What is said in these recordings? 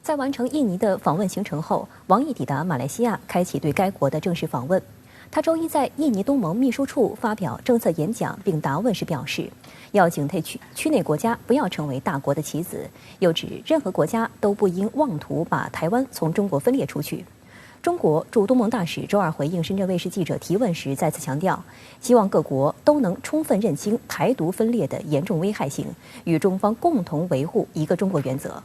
在完成印尼的访问行程后，王毅抵达马来西亚，开启对该国的正式访问。他周一在印尼东盟秘书处发表政策演讲并答问时表示，要警惕区内国家不要成为大国的棋子，又指任何国家都不应妄图把台湾从中国分裂出去。中国驻东盟大使周二回应深圳卫视记者提问时再次强调，希望各国都能充分认清台独分裂的严重危害性，与中方共同维护一个中国原则。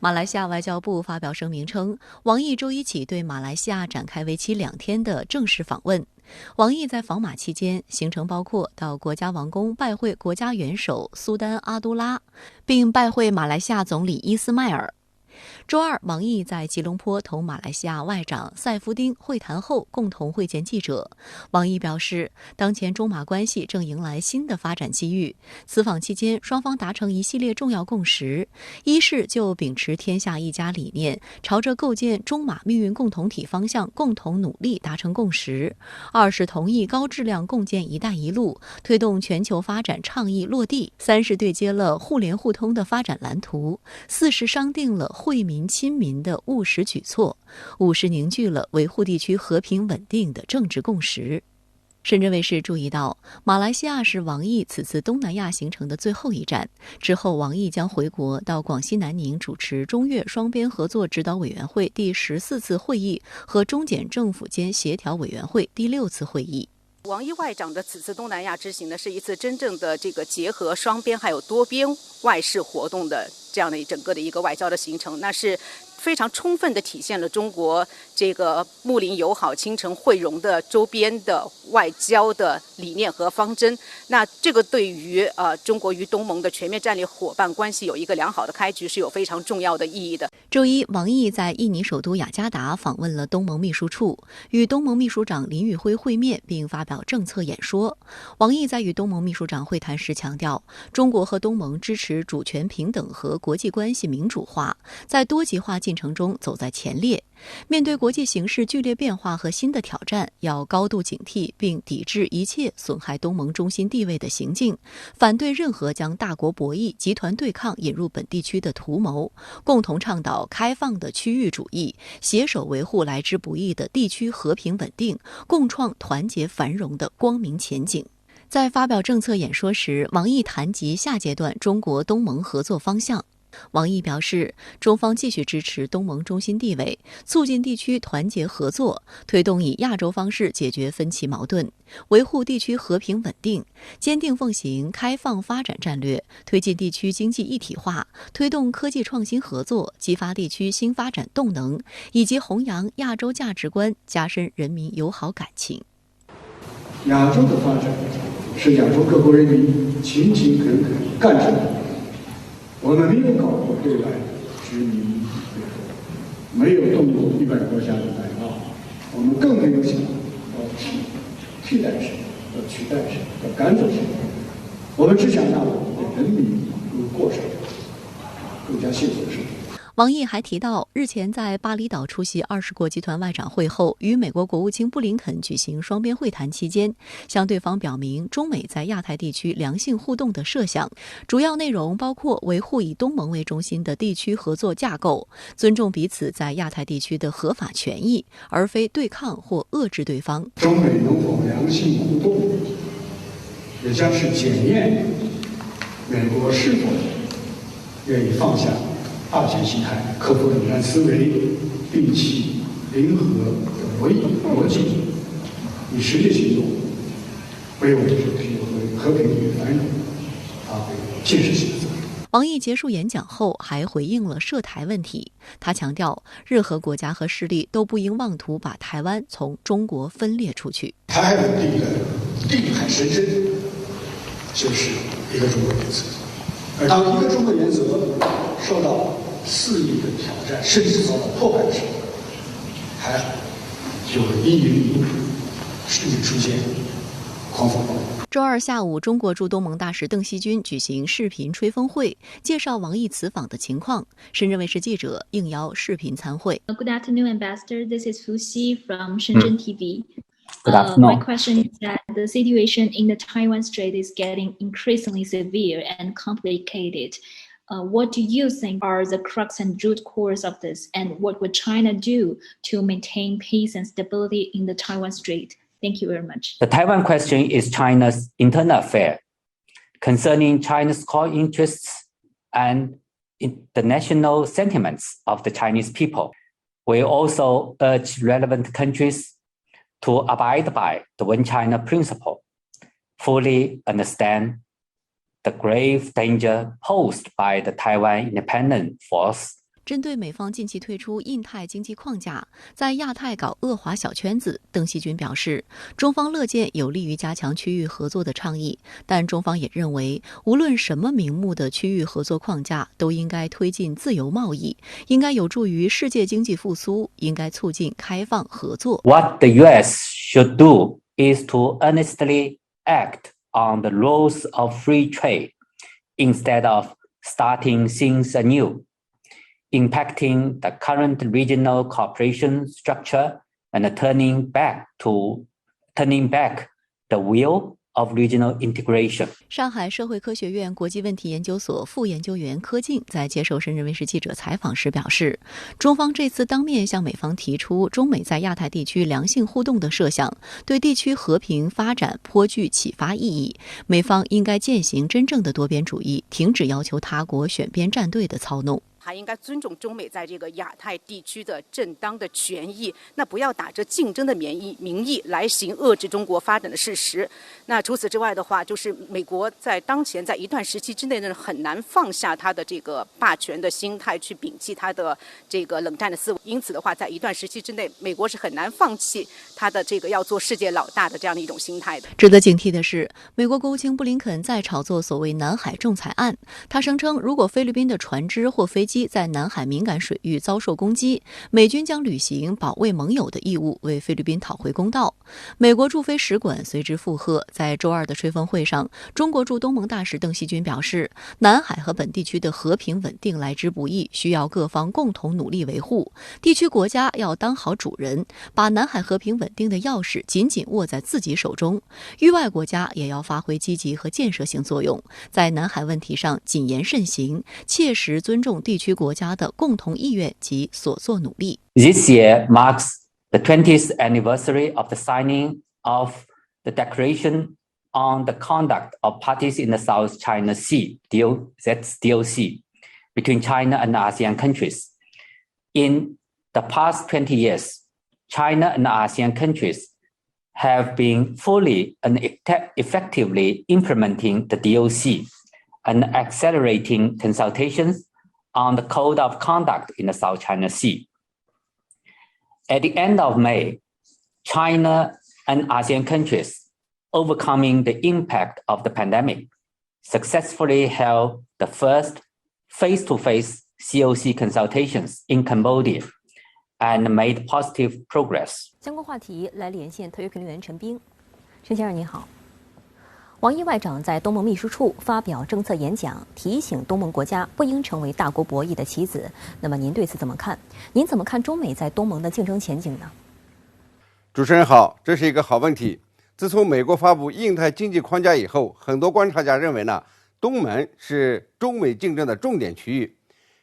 马来西亚外交部发表声明称，王毅周一起对马来西亚展开为期2天的正式访问。王毅在访马期间，行程包括到国家王宫拜会国家元首苏丹阿都拉，并拜会马来西亚总理伊斯迈尔。周二，王毅在吉隆坡同马来西亚外长塞夫丁会谈后共同会见记者。王毅表示，当前中马关系正迎来新的发展机遇。此访期间，双方达成一系列重要共识：一是就秉持天下一家理念，朝着构建中马命运共同体方向共同努力达成共识；二是同意高质量共建“一带一路”，推动全球发展倡议落地；三是对接了互联互通的发展蓝图；四是商定了惠民亲民的务实举措，五是凝聚了维护地区和平稳定的政治共识。深圳卫视注意到，马来西亚是王毅此次东南亚行程的最后一站，之后王毅将回国到广西南宁主持中越双边合作指导委员会第14次会议和中检政府间协调委员会第6次会议。王毅外长的此次东南亚之行呢，是一次真正的结合双边还有多边外事活动的这样的整个的一个外交的行程，那是非常充分地体现了中国睦邻友好、亲诚惠容的周边的外交的理念和方针。那这个对于中国与东盟的全面战略伙伴关系有一个良好的开局，是有非常重要的意义的。周一，王毅在印尼首都雅加达访问了东盟秘书处，与东盟秘书长林宇辉会面，并发表政策演说。王毅在与东盟秘书长会谈时强调，中国和东盟支持主权平等和国际关系民主化，在多极化进程中走在前列。面对国际形势剧烈变化和新的挑战，要高度警惕并抵制一切损害东盟中心地位的行径，反对任何将大国博弈、集团对抗引入本地区的图谋，共同倡导开放的区域主义，携手维护来之不易的地区和平稳定，共创团结繁荣的光明前景。在发表政策演说时，王毅谈及下阶段中国东盟合作方向。王毅表示，中方继续支持东盟中心地位，促进地区团结合作，推动以亚洲方式解决分歧矛盾，维护地区和平稳定，坚定奉行开放发展战略，推进地区经济一体化，推动科技创新合作，激发地区新发展动能，以及弘扬亚洲价值观，加深人民友好感情。亚洲的发展是亚洲各国人民勤勤恳恳干出来的。我们没有搞过对外殖民，没有动过100国家的奶酪，我们更没有想要替代谁，要取代谁，要赶走谁。我们只想让我们的人民能过上更加幸福的生活。王毅还提到，日前在巴厘岛出席20国集团外长会后，与美国国务卿布林肯举行双边会谈期间，向对方表明中美在亚太地区良性互动的设想，主要内容包括维护以东盟为中心的地区合作架构，尊重彼此在亚太地区的合法权益，而非对抗或遏制对方。中美能否良性互动，也将是检验美国是否愿意放下二权心态，克服冷战思维，摒弃零和的逻辑，以实际行动为我们这批和平与繁荣发挥建设性的作用。王毅结束演讲后还回应了涉台问题，他强调，任何国家和势力都不应妄图把台湾从中国分裂出去。台海稳定的定海神针就是一个中国原则，而当一个中国原则受到肆意的挑战，甚至遭到破坏的时候，还好就会因缘际会，甚至出现狂风暴雨。周二下午，中国驻东盟大使邓锡军举行视频吹风会，介绍王毅此访的情况。深圳卫视记者应邀视频参会。Good afternoon, Ambassador. This is Fu Xi from Shenzhen TV. Good afternoon. My question is that the situation in the Taiwan Strait is getting increasingly severe and complicated. What do you think are the crux and root cause of this? And what would China do to maintain peace and stability in the Taiwan Strait? Thank you very much. The Taiwan question is China's internal affair, concerning China's core interests and the national sentiments of the Chinese people. We also urge relevant countries to abide by the One China principle, fully understand the grave danger posed by the Taiwan independent force. 针对美方近期推出印太经济框架，在亚太搞恶华小圈子，邓锡军表示，中方乐见有利于加强区域合作的倡议，但中方也认为，无论什么名目的区域合作框架，都应该推进自由贸易，应该有助于世界经济复苏，应该促进开放合作。What the U.S. should do is to earnestly act on the rules of free trade instead of starting things anew, impacting the current regional cooperation structure and turning back the wheel of regional integration. 上海社会科学院国际问题研究所副研究员柯静在接受深圳卫视记者采访时表示，中方这次当面向美方提出中美在亚太地区良性互动的设想，对地区和平发展颇具启发意义。美方应该践行真正的多边主义，停止要求他国选边站队的操弄。还应该尊重中美在这个亚太地区的正当的权益，那不要打着竞争的名义来行遏制中国发展的事实。那除此之外的话，就是美国在当前在一段时期之内呢，很难放下他的这个霸权的心态，去摒弃他的这个冷战的思维。因此的话，在一段时期之内，美国是很难放弃他的这个要做世界老大的这样的一种心态的。值得警惕的是，美国国务卿布林肯在炒作所谓南海仲裁案，他声称，如果菲律宾的船只或飞机在南海敏感水域遭受攻击，美军将履行保卫盟友的义务，为菲律宾讨回公道。美国驻菲使馆随之附和。在周二的吹风会上，中国驻东盟大使邓锡军表示，南海和本地区的和平稳定来之不易，需要各方共同努力维护。地区国家要当好主人，把南海和平稳定的钥匙紧紧握在自己手中。域外国家也要发挥积极和建设性作用，在南海问题上谨言慎行，切实尊重地区国家的共同意愿及所作努力。 This year marks the 20th anniversary of the signing of the Declaration on the Conduct of Parties in the South China Sea, that's DOC, between China and ASEAN countries. In the past 20 years, China and ASEAN countries have been fully and effectively implementing the DOC and accelerating consultations on the Code of Conduct in the South China Sea. At the end of May, China and ASEAN countries, overcoming the impact of the pandemic, successfully held the first face-to-face COC consultations in Cambodia and made positive progress. 相关话题来连线特约评论员陈斌。陈先生您好。王毅外长在东盟秘书处发表政策演讲，提醒东盟国家不应成为大国博弈的棋子。那么您对此怎么看？您怎么看中美在东盟的竞争前景呢？主持人好，这是一个好问题。自从美国发布印太经济框架以后，很多观察家认为呢，东盟是中美竞争的重点区域。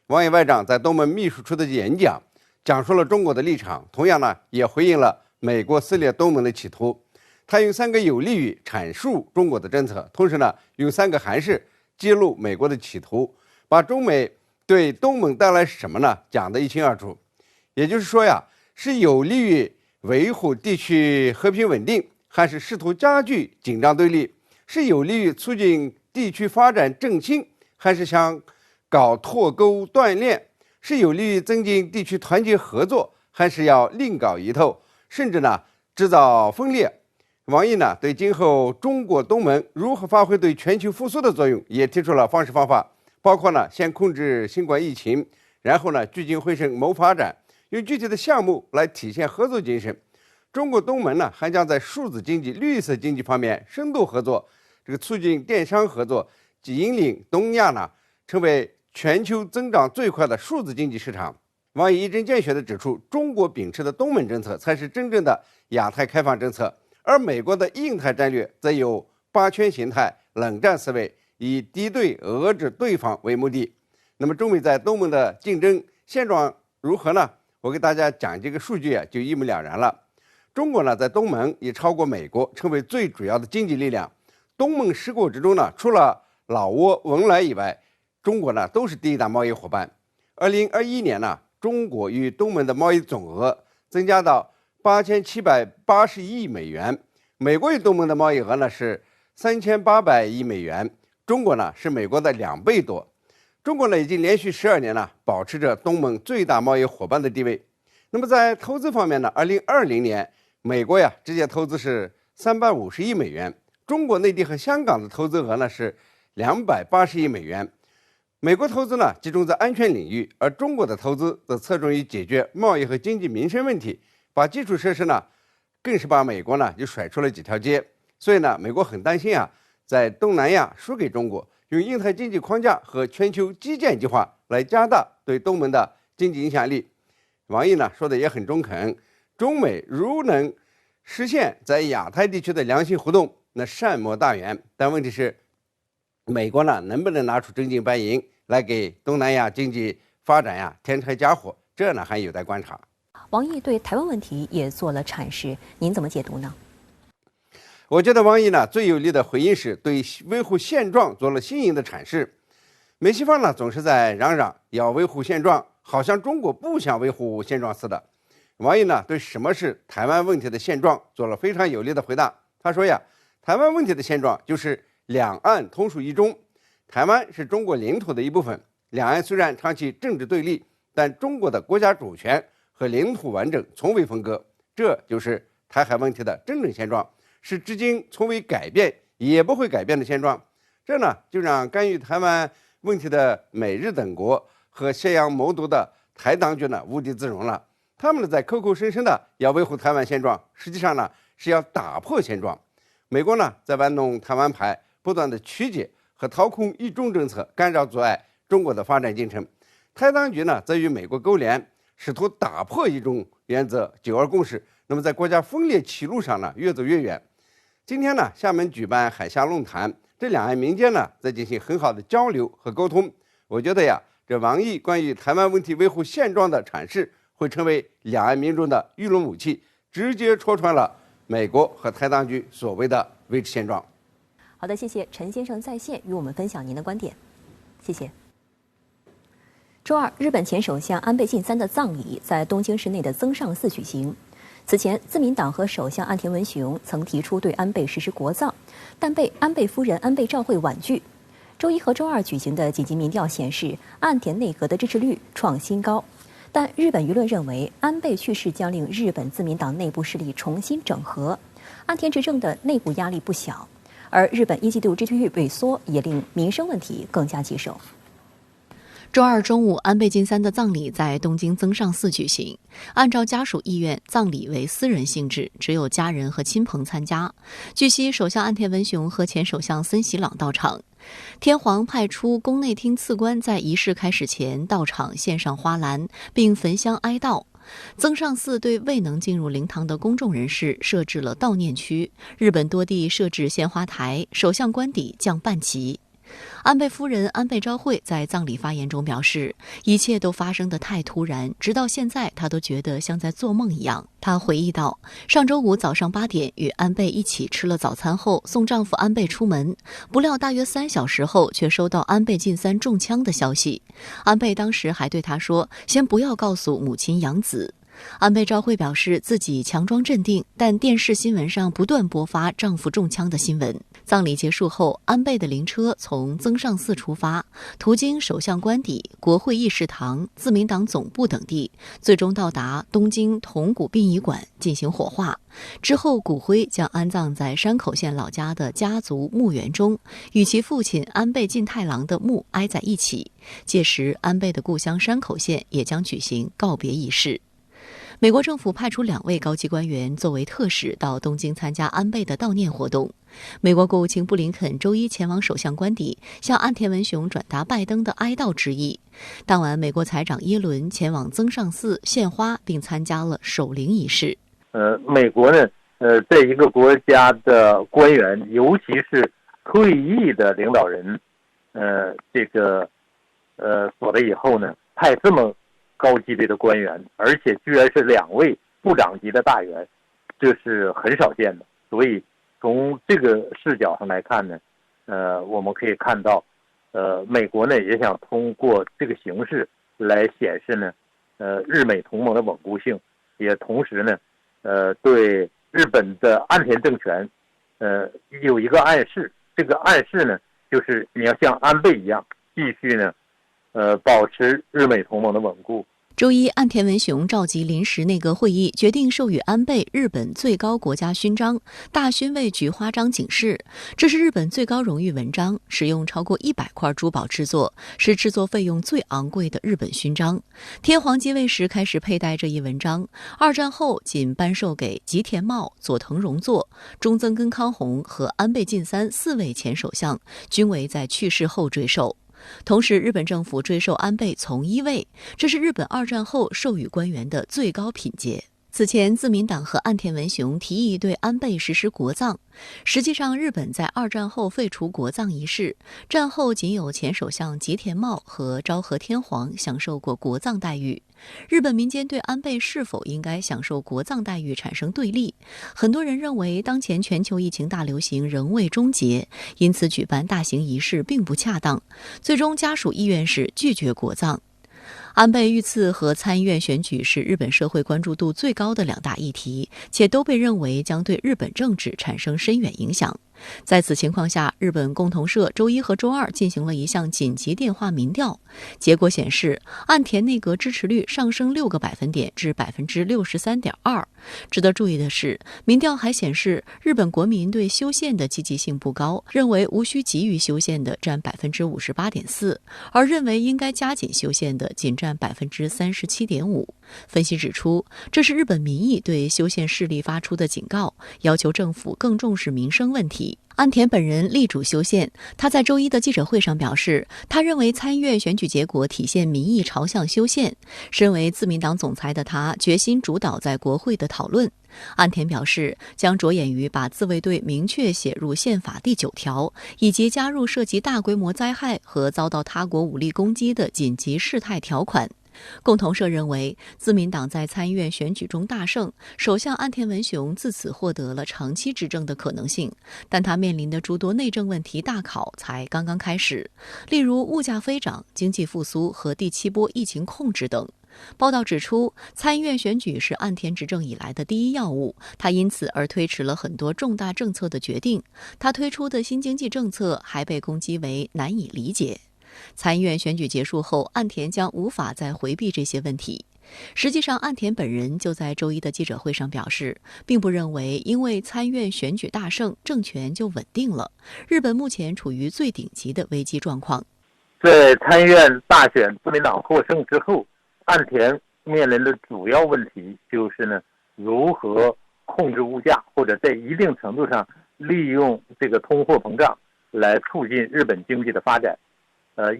王毅外长在东盟秘书处的演讲，讲述了中国的立场，同样呢，也回应了美国撕裂东盟的企图。他用3个有利于阐述中国的政策，同时呢，用3个函释揭露美国的企图，把中美对东盟带来什么呢？讲得一清二楚。也就是说呀，是有利于维护地区和平稳定，还是试图加剧紧张对立？是有利于促进地区发展振兴，还是想搞脱钩断链？是有利于增进地区团结合作，还是要另搞一套，甚至呢制造分裂？王毅呢对今后中国东盟如何发挥对全球复苏的作用，也提出了方式方法，包括呢先控制新冠疫情，然后呢聚精会神谋发展，用具体的项目来体现合作精神。中国东盟呢还将在数字经济、绿色经济方面深度合作，促进电商合作，及引领东亚呢成为全球增长最快的数字经济市场。王毅一针见血地指出，中国秉持的东盟政策才是真正的亚太开放政策，而美国的印太战略则有霸权形态、冷战思维，以敌对遏制对方为目的。那么中美在东盟的竞争现状如何呢？我给大家讲几个数据就一目了然了。中国呢在东盟已超过美国，成为最主要的经济力量。东盟10国之中呢，除了老挝、文莱以外，中国呢都是第一大贸易伙伴。2021年呢，中国与东盟的贸易总额增加到8780亿美元，美国与东盟的贸易额呢是3800亿美元，中国呢是美国的2倍多。中国呢已经连续12年呢保持着东盟最大贸易伙伴的地位。那么在投资方面呢，2020年美国直接投资是350亿美元，中国内地和香港的投资额呢是280亿美元。美国投资呢集中在安全领域，而中国的投资则侧重于解决贸易和经济民生问题，把基础设施呢更是把美国呢就甩出了几条街。所以呢，美国很担心在东南亚输给中国，用印太经济框架和全球基建计划来加大对东盟的经济影响力。王毅呢说的也很中肯，中美如能实现在亚太地区的良性互动，那善莫大焉。但问题是，美国呢能不能拿出真金白银来给东南亚经济发展添柴加火，这呢还有待观察。王毅对台湾问题也做了阐释，您怎么解读呢？我觉得王毅呢最有力的回应是对维护现状做了新颖的阐释。美西方呢总是在嚷嚷要维护现状，好像中国不想维护现状似的。王毅呢对什么是台湾问题的现状做了非常有力的回答。他说台湾问题的现状就是两岸同属一中，台湾是中国领土的一部分，两岸虽然长期政治对立，但中国的国家主权和领土完整从未分割，这就是台海问题的真正现状，是至今从未改变也不会改变的现状。这呢就让干预台湾问题的美日等国和挟洋谋独的台当局呢无地自容了。他们呢在口口声声的要维护台湾现状，实际上呢是要打破现状。美国呢在玩弄台湾牌，不断的曲解和掏空一中政策，干扰阻碍中国的发展进程。台当局呢则与美国勾连，试图打破一中原则、9·2共识，那么在国家分裂歧路上呢越走越远。今天呢厦门举办海峡论坛，这两岸民间呢在进行很好的交流和沟通。我觉得这王毅关于台湾问题维护现状的阐释，会成为两岸民众的舆论武器，直接戳穿了美国和台当局所谓的维持现状。好的，谢谢陈先生在线与我们分享您的观点，谢谢。周二，日本前首相安倍晋三的葬礼在东京市内的增上寺举行。此前，自民党和首相岸田文雄曾提出对安倍实施国葬，但被安倍夫人安倍昭惠婉拒。周一和周二举行的紧急民调显示，岸田内阁的支持率创新高。但日本舆论认为，安倍去世将令日本自民党内部势力重新整合，岸田执政的内部压力不小。而日本一季度 GDP 萎缩也令民生问题更加棘手。周二中午，安倍晋三的葬礼在东京增上寺举行。按照家属意愿，葬礼为私人性质，只有家人和亲朋参加。据悉，首相岸田文雄和前首相森喜朗到场。天皇派出宫内厅次官在仪式开始前到场献上花篮，并焚香哀悼。增上寺对未能进入灵堂的公众人士设置了悼念区，日本多地设置献花台，首相官邸降半旗。安倍夫人安倍昭惠在葬礼发言中表示，一切都发生得太突然，直到现在她都觉得像在做梦一样。她回忆道，上周五早上8点与安倍一起吃了早餐后，送丈夫安倍出门，不料大约3小时后却收到安倍晋三中枪的消息。安倍当时还对他说，先不要告诉母亲养子。安倍昭惠表示自己强装镇定，但电视新闻上不断播发丈夫中枪的新闻。葬礼结束后，安倍的灵车从增上寺出发，途经首相官邸、国会议事堂、自民党总部等地，最终到达东京铜鼓殡仪馆进行火化。之后，骨灰将安葬在山口县老家的家族墓园中，与其父亲安倍晋太郎的墓挨在一起。届时，安倍的故乡山口县也将举行告别仪式。美国政府派出2位高级官员作为特使到东京参加安倍的悼念活动。美国国务卿布林肯周一前往首相官邸，向岸田文雄转达拜登的哀悼之意。当晚，美国财长耶伦前往增上寺献花，并参加了守灵仪式。美国呢，这一个国家的官员，尤其是退役的领导人，锁了以后呢，派这么高级别的官员，而且居然是2位部长级的大员，这是很少见的。所以从这个视角上来看呢，我们可以看到，美国呢也想通过这个形势来显示呢，日美同盟的稳固性，也同时呢，对日本的岸田政权，有一个暗示。这个暗示呢，就是你要像安倍一样，继续呢，保持日美同盟的稳固。周一，岸田文雄召集临时内阁会议，决定授予安倍日本最高国家勋章——大勋位菊花章警示。这是日本最高荣誉文章，使用超过100块珠宝制作，是制作费用最昂贵的日本勋章。天皇继位时开始佩戴这一文章，二战后仅颁授给吉田茂、佐藤荣作、中曾根康弘和安倍晋三4位前首相，均为在去世后追授。同时，日本政府追授安倍从1位，这是日本二战后授予官员的最高品阶。此前，自民党和岸田文雄提议对安倍实施国葬。实际上，日本在二战后废除国葬仪式，战后仅有前首相吉田茂和昭和天皇享受过国葬待遇。日本民间对安倍是否应该享受国葬待遇产生对立。很多人认为，当前全球疫情大流行仍未终结，因此举办大型仪式并不恰当。最终，家属意愿是拒绝国葬。安倍遇刺和参议院选举是日本社会关注度最高的2大议题，且都被认为将对日本政治产生深远影响。在此情况下，日本共同社周1和周2进行了一项紧急电话民调，结果显示，岸田内阁支持率上升6个百分点至 63.2%。值得注意的是，民调还显示，日本国民对修宪的积极性不高，认为无需急于修宪的占 58.4%， 而认为应该加紧修宪的仅占 37.5%。分析指出，这是日本民意对修宪势力发出的警告，要求政府更重视民生问题。岸田本人力主修宪，他在周1的记者会上表示，他认为参议院选举结果体现民意朝向修宪。身为自民党总裁的他，决心主导在国会的讨论。岸田表示，将着眼于把自卫队明确写入宪法第9条，以及加入涉及大规模灾害和遭到他国武力攻击的紧急事态条款。共同社认为，自民党在参议院选举中大胜，首相岸田文雄自此获得了长期执政的可能性，但他面临的诸多内政问题大考才刚刚开始，例如物价飞涨、经济复苏和第7波疫情控制等。报道指出，参议院选举是岸田执政以来的第一要务，他因此而推迟了很多重大政策的决定。他推出的新经济政策还被攻击为难以理解。参议院选举结束后，岸田将无法再回避这些问题。实际上，岸田本人就在周1的记者会上表示，并不认为因为参院选举大胜，政权就稳定了。日本目前处于最顶级的危机状况。在参院大选自民党获胜之后，岸田面临的主要问题就是呢，如何控制物价，或者在一定程度上利用这个通货膨胀来促进日本经济的发展。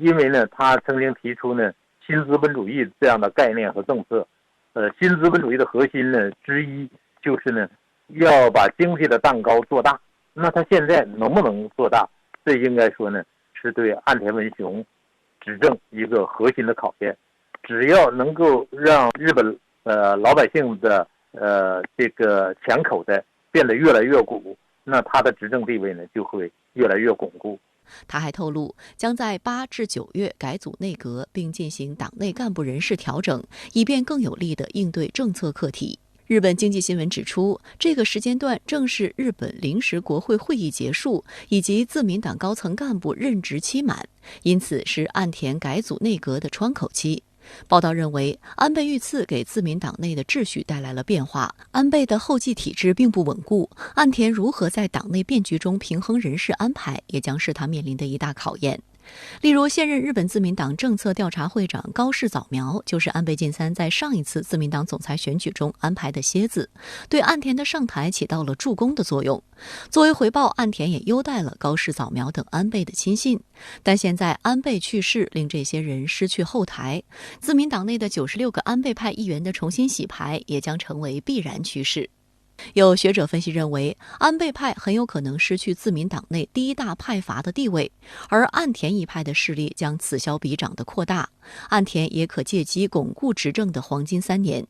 因为呢，他曾经提出呢新资本主义这样的概念和政策。新资本主义的核心呢之一就是呢要把经济的蛋糕做大。那他现在能不能做大？这应该说呢是对岸田文雄执政一个核心的考验。只要能够让日本老百姓的这个钱口袋变得越来越鼓，那他的执政地位呢就会越来越巩固。他还透露，将在8至9月改组内阁，并进行党内干部人事调整，以便更有力地应对政策课题。日本经济新闻指出，这个时间段正是日本临时国会会议结束以及自民党高层干部任职期满，因此是岸田改组内阁的窗口期。报道认为，安倍遇刺给自民党内的秩序带来了变化，安倍的后继体制并不稳固，岸田如何在党内变局中平衡人事安排，也将是他面临的一大考验。例如，现任日本自民党政策调查会长高市早苗就是安倍晋三在上一次自民党总裁选举中安排的蝎子，对岸田的上台起到了助攻的作用。作为回报，岸田也优待了高市早苗等安倍的亲信。但现在安倍去世，令这些人失去后台，自民党内的96个安倍派议员的重新洗牌也将成为必然趋势。有学者分析认为，安倍派很有可能失去自民党内第一大派阀的地位，而岸田一派的势力将此消彼长地扩大，岸田也可借机巩固执政的黄金3年。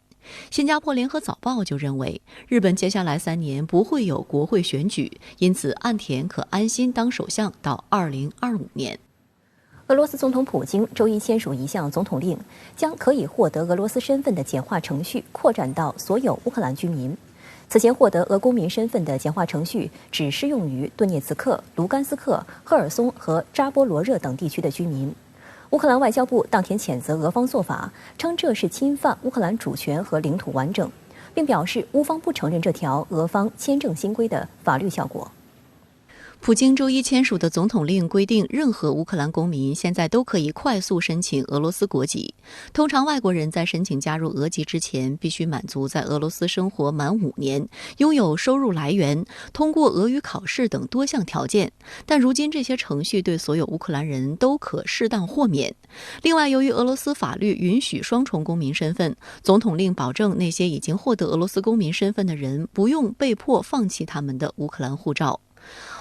新加坡联合早报就认为，日本接下来3年不会有国会选举，因此岸田可安心当首相到2025年。俄罗斯总统普京周一签署一项总统令，将可以获得俄罗斯身份的简化程序扩展到所有乌克兰居民。此前获得俄公民身份的简化程序只适用于顿涅茨克、卢甘斯克、赫尔松和扎波罗热等地区的居民。乌克兰外交部当天谴责俄方做法，称这是侵犯乌克兰主权和领土完整，并表示乌方不承认这条俄方签证新规的法律效果。普京周一签署的总统令规定，任何乌克兰公民现在都可以快速申请俄罗斯国籍。通常外国人在申请加入俄籍之前，必须满足在俄罗斯生活满5年、拥有收入来源、通过俄语考试等多项条件。但如今这些程序对所有乌克兰人都可适当豁免。另外，由于俄罗斯法律允许双重公民身份，总统令保证那些已经获得俄罗斯公民身份的人不用被迫放弃他们的乌克兰护照。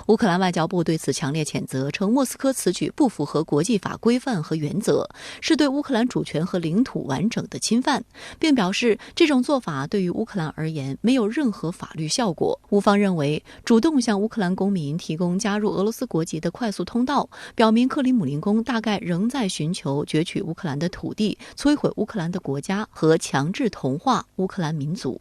乌克兰外交部对此强烈谴责，称莫斯科此举不符合国际法规范和原则，是对乌克兰主权和领土完整的侵犯，并表示这种做法对于乌克兰而言没有任何法律效果。乌方认为，主动向乌克兰公民提供加入俄罗斯国籍的快速通道，表明克里姆林宫大概仍在寻求攫取乌克兰的土地、摧毁乌克兰的国家和强制同化乌克兰民族。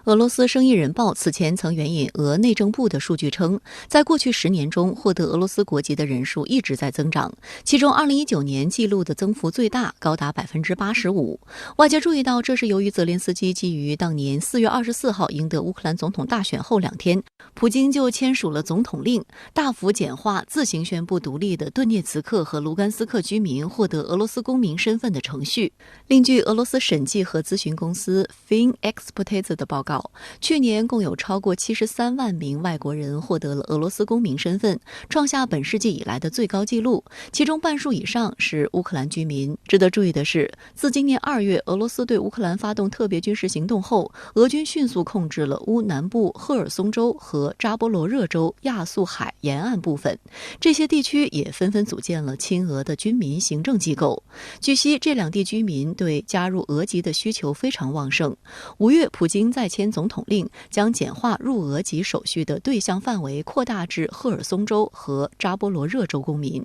俄罗斯生意人报此前曾援引俄内政部的数据称，在过去10年中，获得俄罗斯国籍的人数一直在增长，其中2019年记录的增幅最大，高达85%。外界注意到，这是由于泽连斯基基于当年4月24号赢得乌克兰总统大选后2天，普京就签署了总统令，大幅简化自行宣布独立的顿涅茨克和卢甘斯克居民获得俄罗斯公民身份的程序。另据俄罗斯审计和咨询公司 FinExpertise 的报告，去年共有超过73万名外国人获得了俄罗斯公民身份，创下本世纪以来的最高纪录，其中半数以上是乌克兰居民。值得注意的是，自今年2月俄罗斯对乌克兰发动特别军事行动后，俄军迅速控制了乌南部赫尔松州和扎波罗热州亚速海沿岸部分，这些地区也纷纷组建了亲俄的军民行政机构。据悉，这2地居民对加入俄籍的需求非常旺盛。5月，普京再签总统令，将简化入俄籍手续的对象范围扩大至赫尔松州和扎波罗热州公民。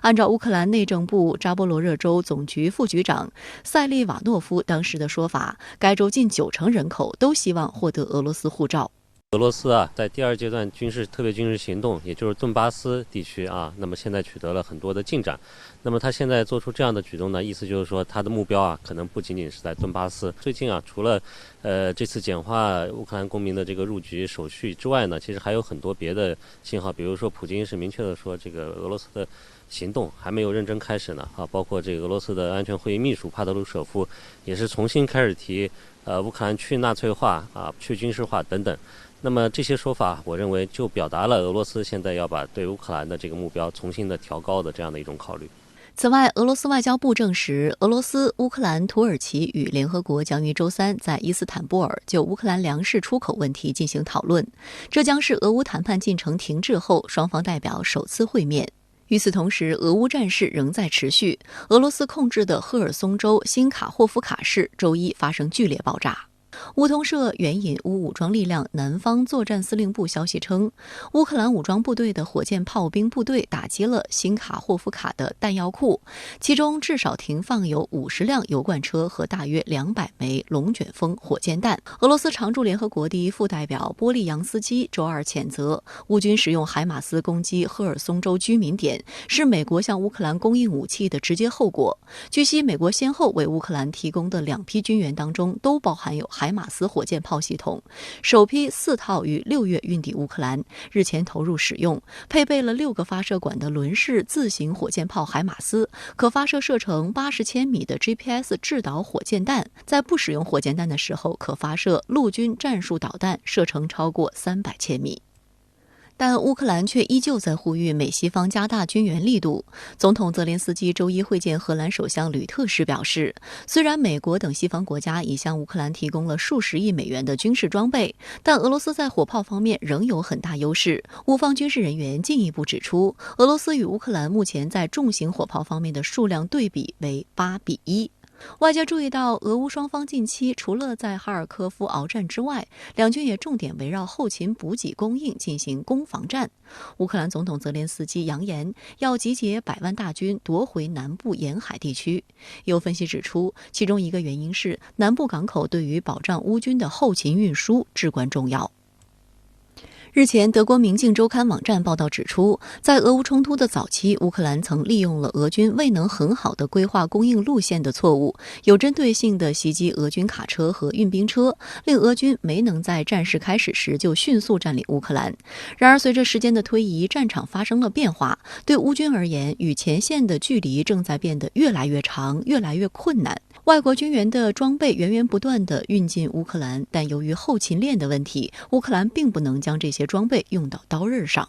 按照乌克兰内政部扎波罗热州总局副局长塞利瓦诺夫当时的说法，该州近90%人口都希望获得俄罗斯护照。俄罗斯在第2阶段特别军事行动，也就是顿巴斯地区那么现在取得了很多的进展。那么他现在做出这样的举动呢，意思就是说他的目标可能不仅仅是在顿巴斯。最近除了这次简化乌克兰公民的这个入籍手续之外呢，其实还有很多别的信号，比如说普京是明确的说，这个俄罗斯的行动还没有认真开始呢包括这个俄罗斯的安全会议秘书帕特鲁舍夫也是重新开始提乌克兰去纳粹化去军事化等等。那么这些说法，我认为就表达了俄罗斯现在要把对乌克兰的这个目标重新的调高的这样的一种考虑。此外，俄罗斯外交部证实，俄罗斯、乌克兰、土耳其与联合国将于周3在伊斯坦布尔就乌克兰粮食出口问题进行讨论，这将是俄乌谈判进程停滞后双方代表首次会面。与此同时，俄乌战事仍在持续，俄罗斯控制的赫尔松州新卡霍夫卡市周一发生剧烈爆炸。乌通社援引乌武装力量南方作战司令部消息称，乌克兰武装部队的火箭炮兵部队打击了新卡霍夫卡的弹药库，其中至少停放有50辆油罐车和大约200枚龙卷风火箭弹。俄罗斯常驻联合国第一副代表波利扬斯基周2谴责乌军使用海马斯攻击赫尔松州居民点，是美国向乌克兰供应武器的直接后果。据悉，美国先后为乌克兰提供的2批军援当中都包含有海马斯火箭炮系统，首批4套于6月运抵乌克兰，日前投入使用，配备了6个发射管的轮式自行火箭炮海马斯，可发射射程80千米的 GPS 制导火箭弹，在不使用火箭弹的时候，可发射陆军战术导弹，射程超过300千米。但乌克兰却依旧在呼吁美西方加大军援力度。总统泽连斯基周一会见荷兰首相吕特时表示，虽然美国等西方国家已向乌克兰提供了数十亿美元的军事装备，但俄罗斯在火炮方面仍有很大优势。乌方军事人员进一步指出，俄罗斯与乌克兰目前在重型火炮方面的数量对比为8:1。外界注意到，俄乌双方近期除了在哈尔科夫鏖战之外，两军也重点围绕后勤补给供应进行攻防战。乌克兰总统泽连斯基扬言要集结100万大军夺回南部沿海地区。有分析指出，其中一个原因是南部港口对于保障乌军的后勤运输至关重要。日前，德国《明镜周刊》网站报道指出，在俄乌冲突的早期，乌克兰曾利用了俄军未能很好的规划供应路线的错误，有针对性的袭击俄军卡车和运兵车，令俄军没能在战事开始时就迅速占领乌克兰。然而，随着时间的推移，战场发生了变化，对乌军而言，与前线的距离正在变得越来越长，越来越困难。外国军援的装备源源不断地运进乌克兰，但由于后勤链的问题，乌克兰并不能将这些装备用到刀刃上。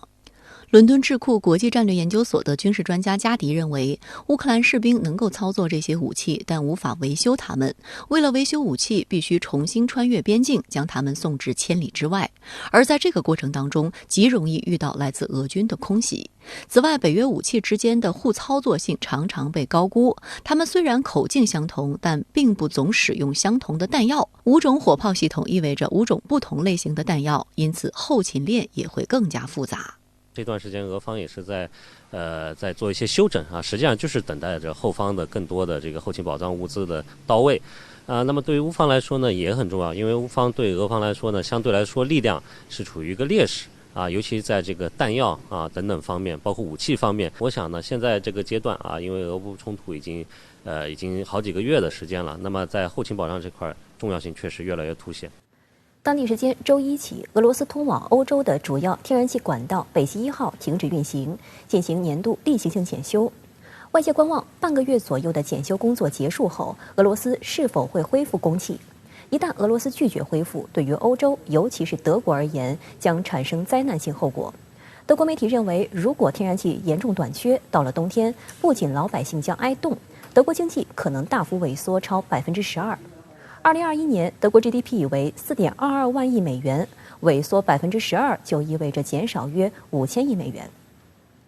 伦敦智库国际战略研究所的军事专家加迪认为，乌克兰士兵能够操作这些武器，但无法维修它们。为了维修武器，必须重新穿越边境，将它们送至千里之外。而在这个过程当中，极容易遇到来自俄军的空袭。此外，北约武器之间的互操作性常常被高估，它们虽然口径相同，但并不总使用相同的弹药。5种火炮系统意味着5种不同类型的弹药，因此后勤链也会更加复杂。这段时间，俄方也是在做一些休整啊，实际上就是等待着后方的更多的这个后勤保障物资的到位。那么对于乌方来说呢，也很重要，因为乌方对俄方来说呢，相对来说力量是处于一个劣势啊，尤其在这个弹药啊等等方面，包括武器方面。我想呢，现在这个阶段啊，因为俄乌冲突已经好几个月的时间了，那么在后勤保障这块重要性确实越来越凸显。当地时间周一起，俄罗斯通往欧洲的主要天然气管道北溪1号停止运行，进行年度例行性检修。外界观望半个月左右的检修工作结束后，俄罗斯是否会恢复供气？一旦俄罗斯拒绝恢复，对于欧洲，尤其是德国而言，将产生灾难性后果。德国媒体认为，如果天然气严重短缺，到了冬天，不仅老百姓将挨冻，德国经济可能大幅萎缩超12%。2021年，德国 GDP 为4.22万亿美元，萎缩12%就意味着减少约5000亿美元。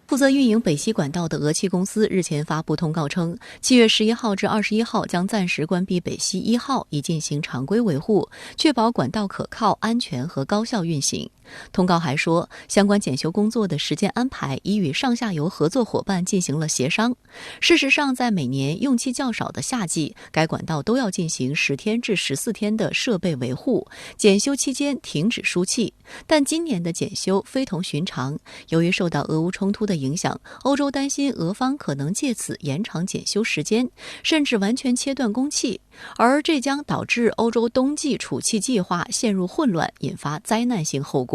负责运营北溪管道的俄气公司日前发布通告称，7月11号至21号将暂时关闭北溪1号，以进行常规维护，确保管道可靠、安全和高效运行。通告还说，相关检修工作的时间安排已与上下游合作伙伴进行了协商。事实上，在每年用气较少的夏季，该管道都要进行10天至14天的设备维护，检修期间停止输气。但今年的检修非同寻常，由于受到俄乌冲突的影响，欧洲担心俄方可能借此延长检修时间，甚至完全切断供气，而这将导致欧洲冬季储气计划陷入混乱，引发灾难性后果。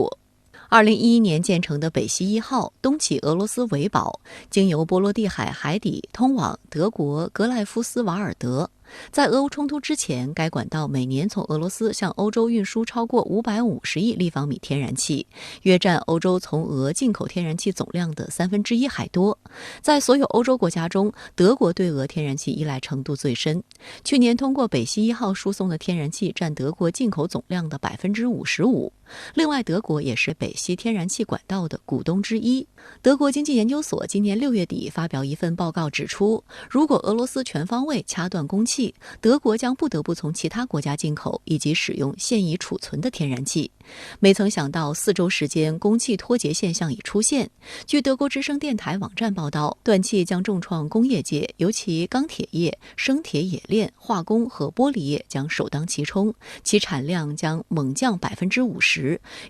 2011年建成的北溪1号东起俄罗斯维堡，经由波罗的海海底通往德国格赖夫斯瓦尔德。在俄乌冲突之前，该管道每年从俄罗斯向欧洲运输超过550亿立方米天然气，约占欧洲从俄进口天然气总量的1/3还多。在所有欧洲国家中，德国对俄天然气依赖程度最深。去年通过北溪1号输送的天然气占德国进口总量的55%。另外，德国也是北溪天然气管道的股东之一。德国经济研究所今年6月底发表一份报告指出，如果俄罗斯全方位掐断供气，德国将不得不从其他国家进口以及使用现已储存的天然气。没曾想到4周时间，供气脱节现象已出现。据德国之声电台网站报道，断气将重创工业界，尤其钢铁业、生铁冶炼、化工和玻璃业将首当其冲，其产量将猛降50%。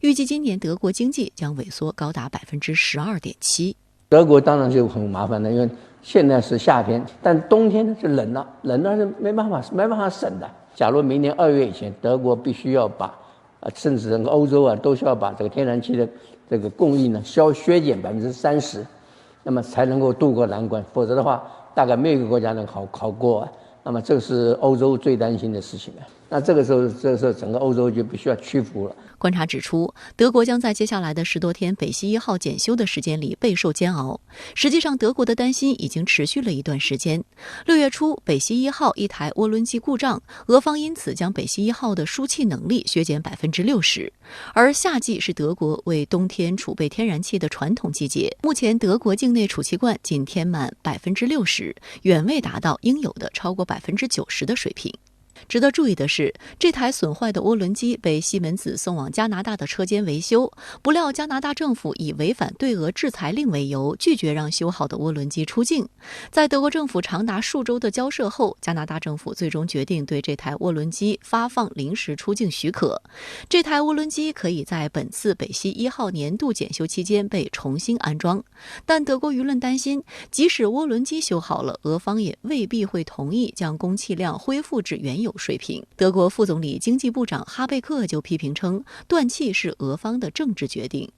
预计今年德国经济将萎缩高达12.7%。德国当然就很麻烦了，因为现在是夏天，但冬天是冷了是没办法省的。假如明年2月以前，德国必须要把甚至整个欧洲都需要把这个天然气的这个供应呢削减30%，那么才能够渡过难关。否则的话，大概没有一个国家能好过那么这个是欧洲最担心的事情了。那这个时候整个欧洲就必须要屈服了。观察指出，德国将在接下来的10多天北溪1号检修的时间里备受煎熬。实际上，德国的担心已经持续了一段时间。6月初，北溪1号一台涡轮机故障，俄方因此将北溪1号的输气能力削减60%。而夏季是德国为冬天储备天然气的传统季节，目前德国境内储气罐仅填满60%，远未达到应有的超过90%的水平。值得注意的是，这台损坏的涡轮机被西门子送往加拿大的车间维修，不料加拿大政府以违反对俄制裁令为由，拒绝让修好的涡轮机出境。在德国政府长达数周的交涉后，加拿大政府最终决定对这台涡轮机发放临时出境许可。这台涡轮机可以在本次北溪1号年度检修期间被重新安装，但德国舆论担心，即使涡轮机修好了，俄方也未必会同意将供气量恢复至原有水平。德国副总理、经济部长哈贝克就批评称，断气是俄方的政治决定。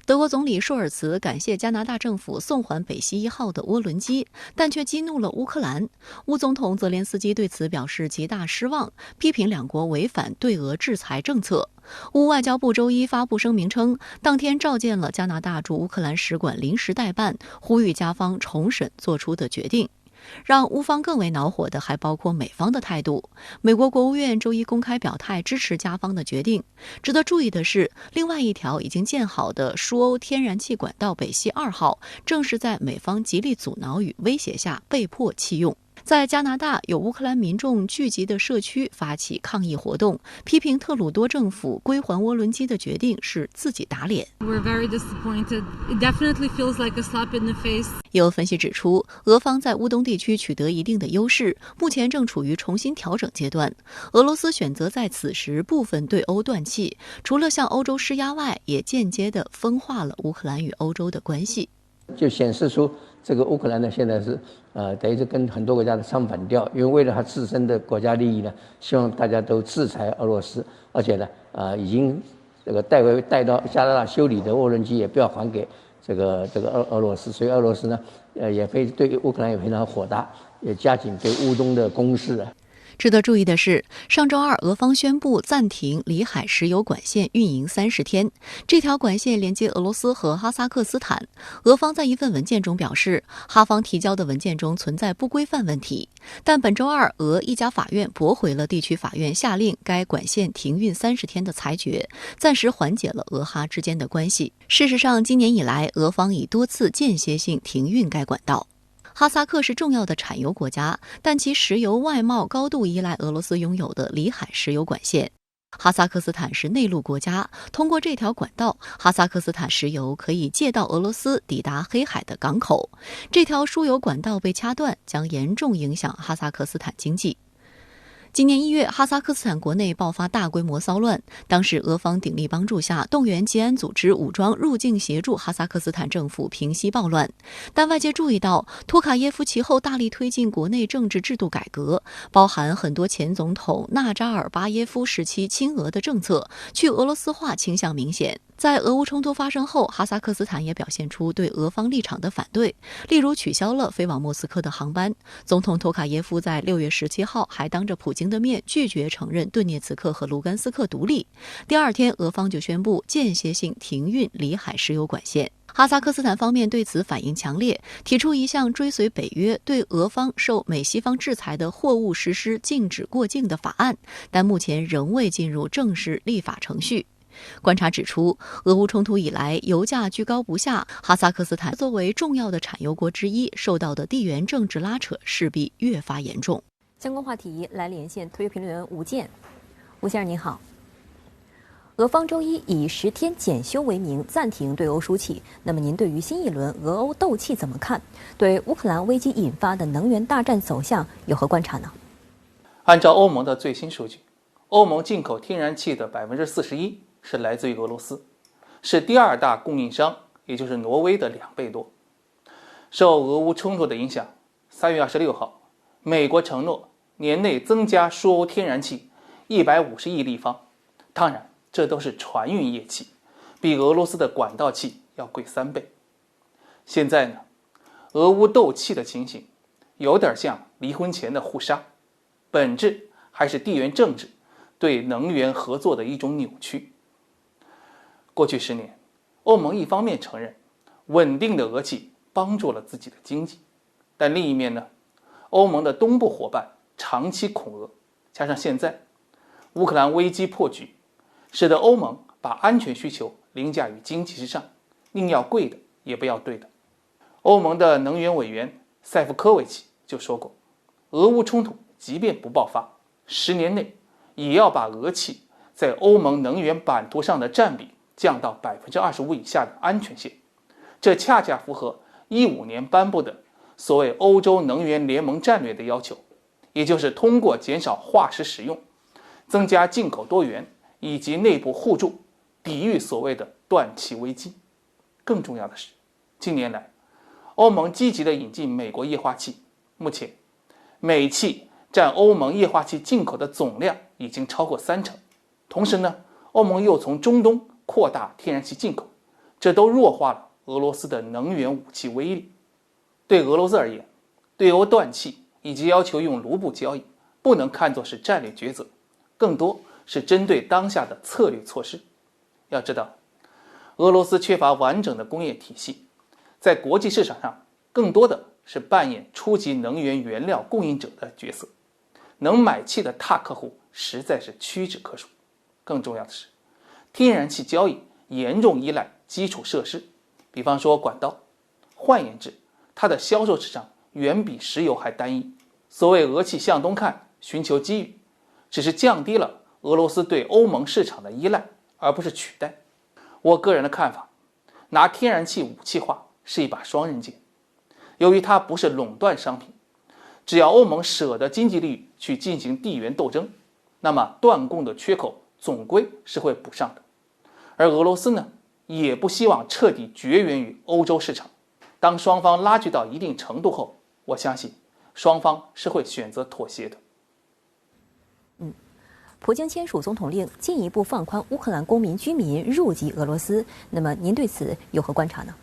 德国总理舒尔茨感谢加拿大政府送还北溪1号的涡轮机，但却激怒了乌克兰。乌总统泽连斯基对此表示极大失望，批评两国违反对俄制裁政策。乌外交部周一发布声明称，当天召见了加拿大驻乌克兰使馆临时代办，呼吁加方重审做出的决定。让乌方更为恼火的还包括美方的态度。美国国务院周一公开表态支持加方的决定。值得注意的是，另外一条已经建好的输欧天然气管道北溪2号，正是在美方极力阻挠与威胁下被迫弃用。在加拿大，有乌克兰民众聚集的社区发起抗议活动，批评特鲁多政府归还涡轮机的决定是自己打脸。We're very disappointed. It definitely feels like a slap in the face. 有分析指出，俄方在乌东地区取得一定的优势，目前正处于重新调整阶段。俄罗斯选择在此时部分对欧断气，除了向欧洲施压外，也间接地分化了乌克兰与欧洲的关系。就显示出这个乌克兰呢，现在是等于是跟很多国家的唱反调，因为为了他自身的国家利益呢，希望大家都制裁俄罗斯，而且呢，已经这个带到加拿大修理的涡轮机也不要还给这个俄罗斯，所以俄罗斯呢，也对乌克兰也非常火大，也加紧对乌东的攻势啊。值得注意的是，上周二俄方宣布暂停里海石油管线运营30天。这条管线连接俄罗斯和哈萨克斯坦。俄方在一份文件中表示，哈方提交的文件中存在不规范问题。但本周二，俄一家法院驳回了地区法院下令该管线停运30天的裁决，暂时缓解了俄哈之间的关系。事实上，今年以来，俄方已多次间歇性停运该管道。哈萨克是重要的产油国家，但其石油外贸高度依赖俄罗斯拥有的里海石油管线。哈萨克斯坦是内陆国家，通过这条管道，哈萨克斯坦石油可以借到俄罗斯抵达黑海的港口。这条输油管道被掐断，将严重影响哈萨克斯坦经济。今年1月，哈萨克斯坦国内爆发大规模骚乱，当时俄方鼎力帮助下，动员吉安组织武装入境协助哈萨克斯坦政府平息暴乱。但外界注意到，托卡耶夫其后大力推进国内政治制度改革，包含很多前总统纳扎尔巴耶夫时期亲俄的政策，去俄罗斯化倾向明显。在俄乌冲突发生后，哈萨克斯坦也表现出对俄方立场的反对，例如取消了飞往莫斯科的航班。总统托卡耶夫在6月17号还当着普京的面拒绝承认顿涅茨克和卢甘斯克独立。第二天，俄方就宣布间歇性停运里海石油管线。哈萨克斯坦方面对此反应强烈，提出一项追随北约对俄方受美西方制裁的货物实施禁止过境的法案，但目前仍未进入正式立法程序。观察指出，俄乌冲突以来，油价居高不下，哈萨克斯坦作为重要的产油国之一，受到的地缘政治拉扯势必越发严重。相关话题来连线特约评论员吴健。吴先生您好。俄方周一以10天检修为名暂停对欧输气，那么您对于新一轮俄欧斗气怎么看？对乌克兰危机引发的能源大战走向有何观察呢？按照欧盟的最新数据，欧盟进口天然气的41%是来自于俄罗斯，是第二大供应商，也就是挪威的2倍多。受俄乌冲突的影响，3月26号，美国承诺年内增加输欧天然气150亿立方，当然这都是船运液气，比俄罗斯的管道气要贵3倍。现在呢，俄乌斗气的情形有点像离婚前的互杀，本质还是地缘政治对能源合作的一种扭曲。过去10年，欧盟一方面承认稳定的俄气帮助了自己的经济，但另一面呢，欧盟的东部伙伴长期恐俄，加上现在乌克兰危机破局，使得欧盟把安全需求凌驾于经济之上，宁要贵的也不要对的。欧盟的能源委员塞夫科维奇就说过，俄乌冲突即便不爆发，10年内也要把俄气在欧盟能源版图上的占比降到25%以下的安全线。这恰恰符合2015年颁布的所谓欧洲能源联盟战略的要求，也就是通过减少化石使用，增加进口多元以及内部互助，抵御所谓的断气危机。更重要的是，近年来欧盟积极地引进美国液化气，目前美气占欧盟液化气进口的总量已经超过30%。同时呢，欧盟又从中东扩大天然气进口，这都弱化了俄罗斯的能源武器威力。对俄罗斯而言，对欧断气以及要求用卢布交易不能看作是战略抉择，更多是针对当下的策略措施。要知道，俄罗斯缺乏完整的工业体系，在国际市场上更多的是扮演初级能源原料供应者的角色，能买气的大客户实在是屈指可数。更重要的是，天然气交易严重依赖基础设施，比方说管道。换言之，它的销售市场远比石油还单一。所谓俄气向东看，寻求机遇，只是降低了俄罗斯对欧盟市场的依赖，而不是取代。我个人的看法，拿天然气武器化是一把双刃剑。由于它不是垄断商品，只要欧盟舍得经济利益去进行地缘斗争，那么断供的缺口总归是会补上的。而俄罗斯呢，也不希望彻底绝缘于欧洲市场。当双方拉锯到一定程度后，我相信双方是会选择妥协的。普京签署总统令，进一步放宽乌克兰公民居民入籍俄罗斯。那么您对此有何观察呢？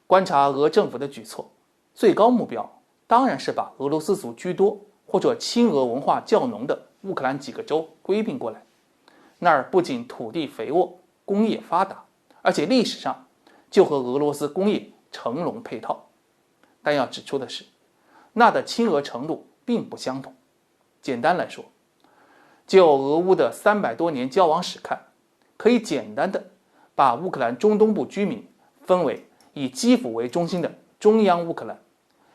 观察俄政府的举措，最高目标当然是把俄罗斯族居多或者亲俄文化较浓的乌克兰几个州归并过来。那儿不仅土地肥沃，工业发达，而且历史上就和俄罗斯工业成龙配套。但要指出的是，那的亲俄程度并不相同。简单来说，就俄乌的300多年交往史看，可以简单的把乌克兰中东部居民分为以基辅为中心的中央乌克兰，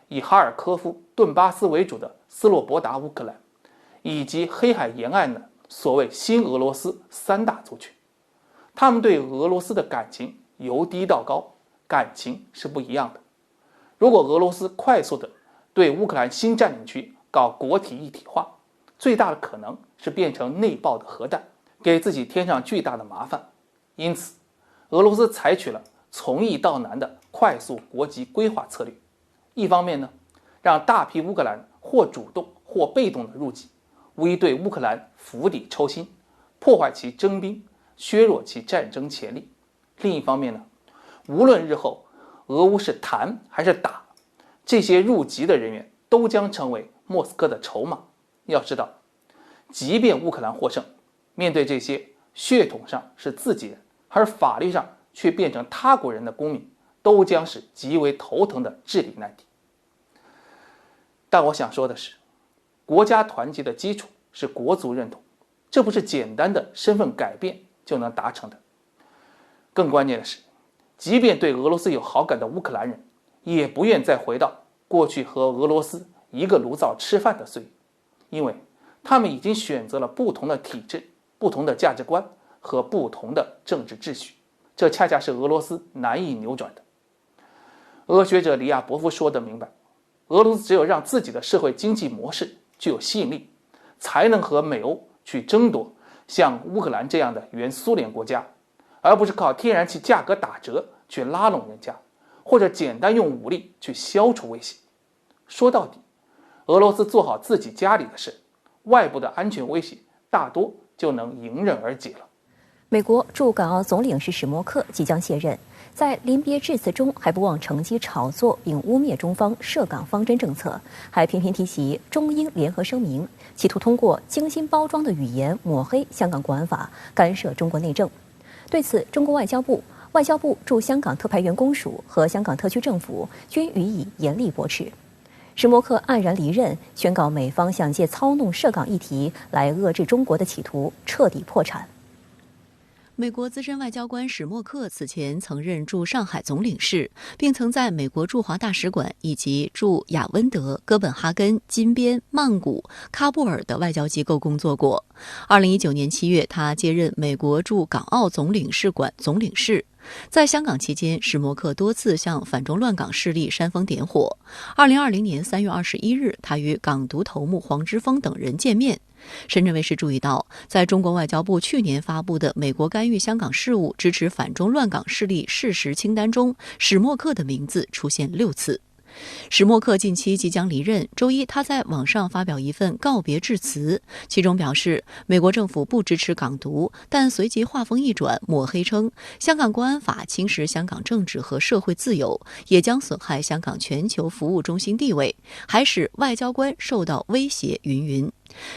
以哈尔科夫、顿巴斯为主的斯洛伯达乌克兰，以及黑海沿岸的所谓新俄罗斯3大族群。他们对俄罗斯的感情由低到高，感情是不一样的。如果俄罗斯快速的对乌克兰新占领区搞国体一体化，最大的可能是变成内爆的核弹，给自己添上巨大的麻烦。因此，俄罗斯采取了从易到难的快速国籍规划策略。一方面呢，让大批乌克兰或主动或被动的入籍，无疑对乌克兰釜底抽薪，破坏其征兵，削弱其战争潜力。另一方面呢，无论日后俄乌是谈还是打，这些入籍的人员都将成为莫斯科的筹码。要知道，即便乌克兰获胜，面对这些血统上是自己人，而法律上却变成他国人的公民，都将是极为头疼的治理难题。但我想说的是，国家团结的基础是国族认同，这不是简单的身份改变就能达成的。更关键的是，即便对俄罗斯有好感的乌克兰人，也不愿再回到过去和俄罗斯一个炉灶吃饭的岁月，因为他们已经选择了不同的体制、不同的价值观和不同的政治秩序，这恰恰是俄罗斯难以扭转的。俄学者里亚伯夫说得明白，俄罗斯只有让自己的社会经济模式具有吸引力，才能和美欧去争夺像乌克兰这样的原苏联国家，而不是靠天然气价格打折去拉拢人家，或者简单用武力去消除威胁。说到底，俄罗斯做好自己家里的事，外部的安全威胁大多就能迎刃而解了。美国驻港澳总领事史默克即将卸任，在临别致辞中，还不忘乘机炒作并污蔑中方涉港方针政策，还频频提及中英联合声明，企图通过精心包装的语言抹黑香港国安法，干涉中国内政。对此，中国外交部驻香港特派员公署和香港特区政府均予以严厉驳斥。史默克黯然离任，宣告美方想借操弄涉港议题来遏制中国的企图彻底破产。美国资深外交官史默克此前曾任驻上海总领事，并曾在美国驻华大使馆以及驻雅温德、哥本哈根、金边、曼谷、喀布尔的外交机构工作过。2019年7月，他接任美国驻港澳总领事馆总领事。在香港期间，史默克多次向反中乱港势力煽风点火。2020年3月21日，他与港独头目黄之锋等人见面。深圳卫视注意到，在中国外交部去年发布的美国干预香港事务、支持反中乱港势力事实清单中，史默克的名字出现6次。史默克近期即将离任，周一他在网上发表一份告别致辞，其中表示美国政府不支持港独，但随即话锋一转，抹黑称香港国安法侵蚀香港政治和社会自由，也将损害香港全球服务中心地位，还使外交官受到威胁云云。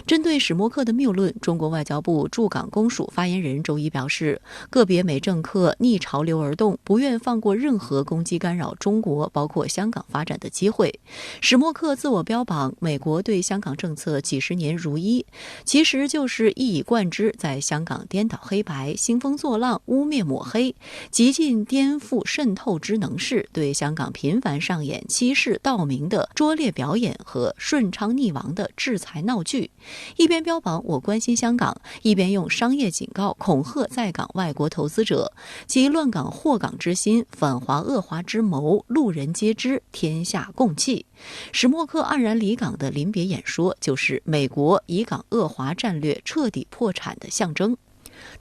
针对史默克的谬论，中国外交部驻港公署发言人周一表示，个别美政客逆潮流而动，不愿放过任何攻击干扰中国包括香港发展的机会。史默克自我标榜美国对香港政策几十年如一，其实就是一以贯之在香港颠倒黑白、兴风作浪、污蔑抹黑，极尽颠覆渗透之能事，对香港频繁上演欺世盗名的拙劣表演和顺昌逆王的制裁闹剧。一边标榜我关心香港，一边用商业警告恐吓在港外国投资者，其乱港祸港之心、反华恶华之谋，路人皆知，天下共弃。史默克黯然离港的临别演说，就是美国以港恶华战略彻底破产的象征。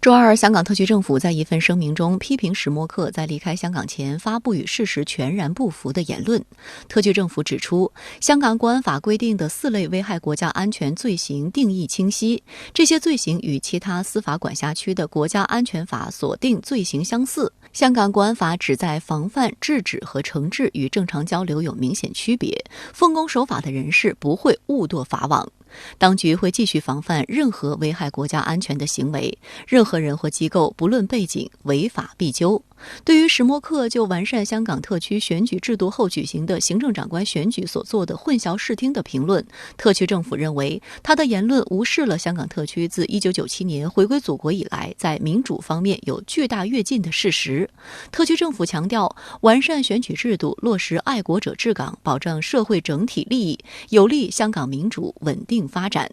周二，香港特区政府在一份声明中批评史默克在离开香港前发布与事实全然不符的言论。特区政府指出，香港国安法规定的4类危害国家安全罪行定义清晰，这些罪行与其他司法管辖区的国家安全法所定罪行相似。香港国安法旨在防范、制止和惩治与正常交流有明显区别，奉公守法的人士不会误堕法网。当局会继续防范任何危害国家安全的行为，任何人或机构不论背景，违法必究。对于史默克就完善香港特区选举制度后举行的行政长官选举所做的混淆视听的评论，特区政府认为他的言论无视了香港特区自1997年回归祖国以来在民主方面有巨大跃进的事实。特区政府强调，完善选举制度，落实爱国者治港，保障社会整体利益，有利香港民主稳定发展。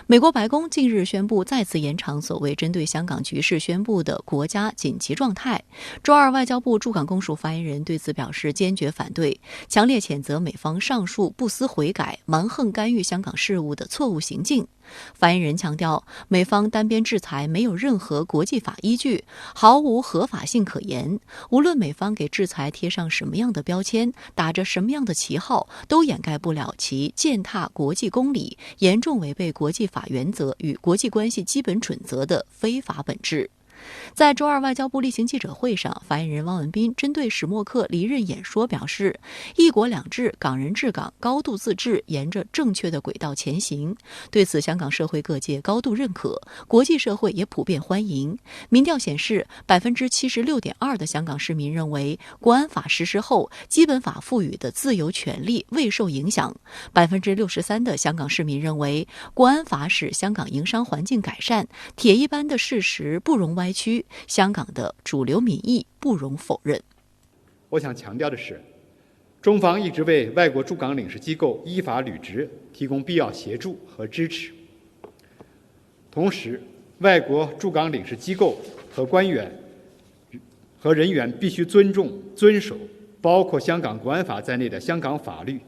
美国白宫近日宣布再次延长所谓针对香港局势宣布的国家紧急状态。周二，外交部驻港公署发言人对此表示坚决反对，强烈谴责美方上述不思悔改、蛮横干预香港事务的错误行径。发言人强调，美方单边制裁没有任何国际法依据，毫无合法性可言。无论美方给制裁贴上什么样的标签，打着什么样的旗号，都掩盖不了其践踏国际公理、严重违背国际法原则与国际关系基本准则的非法本质。在周二外交部例行记者会上，发言人汪文斌针对史默克离任演说表示，一国两制、港人治港、高度自治沿着正确的轨道前行。对此，香港社会各界高度认可，国际社会也普遍欢迎。民调显示，76.2%的香港市民认为国安法实施后，基本法赋予的自由权利未受影响。63%的香港市民认为国安法使香港营商环境改善，铁一般的事实不容歪曲，香港的主流民意不容否认。我想强调的是，中方一直为外国驻港领事机构依法履职提供必要协助和支持。同时，外国驻港领事机构和官员和人员必须尊重、遵守包括香港国安法在内的香港法律，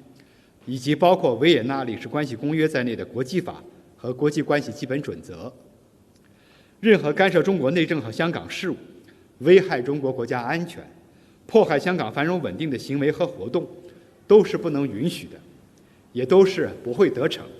以及包括维也纳领事关系公约在内的国际法和国际关系基本准则。任何干涉中国内政和香港事务、危害中国国家安全、迫害香港繁荣稳定的行为和活动，都是不能允许的，也都是不会得逞的。